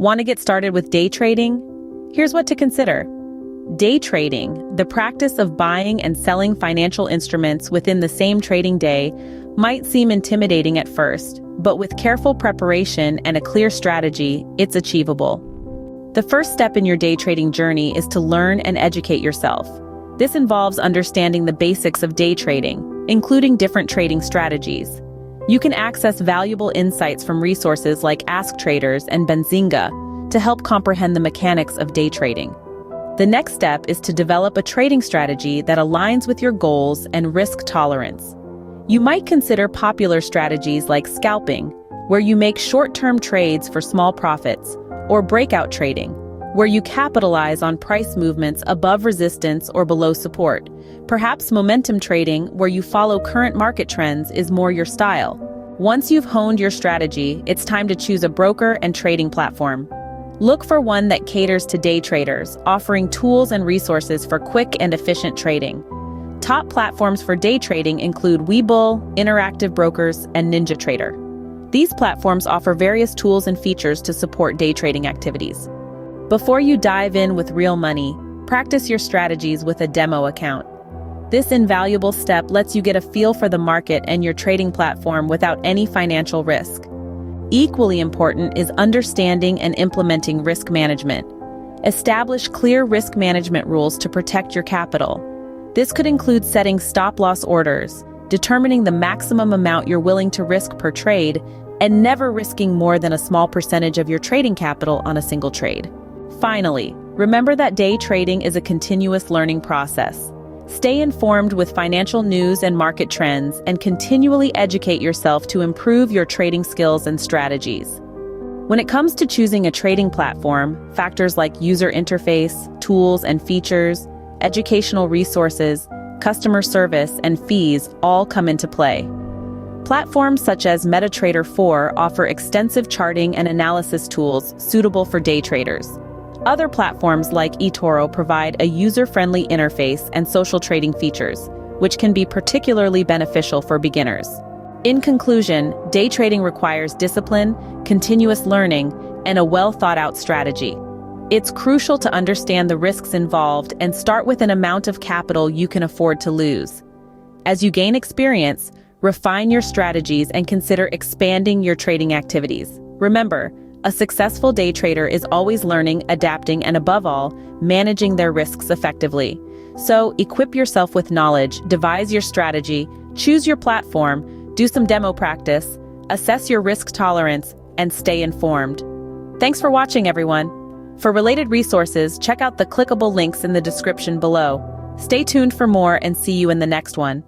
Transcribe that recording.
Want to get started with day trading? Here's what to consider. Day trading, the practice of buying and selling financial instruments within the same trading day, might seem intimidating at first, but with careful preparation and a clear strategy, it's achievable. The first step in your day trading journey is to learn and educate yourself. This involves understanding the basics of day trading, including different trading strategies. You can access valuable insights from resources like Ask Traders and Benzinga to help comprehend the mechanics of day trading. The next step is to develop a trading strategy that aligns with your goals and risk tolerance. You might consider popular strategies like scalping, where you make short-term trades for small profits, or breakout trading, where you capitalize on price movements above resistance or below support. Perhaps momentum trading, where you follow current market trends, is more your style. Once you've honed your strategy, it's time to choose a broker and trading platform. Look for one that caters to day traders, offering tools and resources for quick and efficient trading. Top platforms for day trading include Webull, Interactive Brokers, and NinjaTrader. These platforms offer various tools and features to support day trading activities. Before you dive in with real money, practice your strategies with a demo account. This invaluable step lets you get a feel for the market and your trading platform without any financial risk. Equally important is understanding and implementing risk management. Establish clear risk management rules to protect your capital. This could include setting stop-loss orders, determining the maximum amount you're willing to risk per trade, and never risking more than a small percentage of your trading capital on a single trade. Finally, remember that day trading is a continuous learning process. Stay informed with financial news and market trends, and continually educate yourself to improve your trading skills and strategies. When it comes to choosing a trading platform, factors like user interface, tools and features, educational resources, customer service, and fees all come into play. Platforms such as MetaTrader 4 offer extensive charting and analysis tools suitable for day traders. Other platforms like eToro provide a user-friendly interface and social trading features, which can be particularly beneficial for beginners. In conclusion, day trading requires discipline, continuous learning, and a well-thought-out strategy. It's crucial to understand the risks involved and start with an amount of capital you can afford to lose. As you gain experience, refine your strategies and consider expanding your trading activities. Remember, a successful day trader is always learning, adapting, and above all, managing their risks effectively. So, equip yourself with knowledge, devise your strategy, choose your platform, do some demo practice, assess your risk tolerance, and stay informed. Thanks for watching, everyone. For related resources, check out the clickable links in the description below. Stay tuned for more and see you in the next one.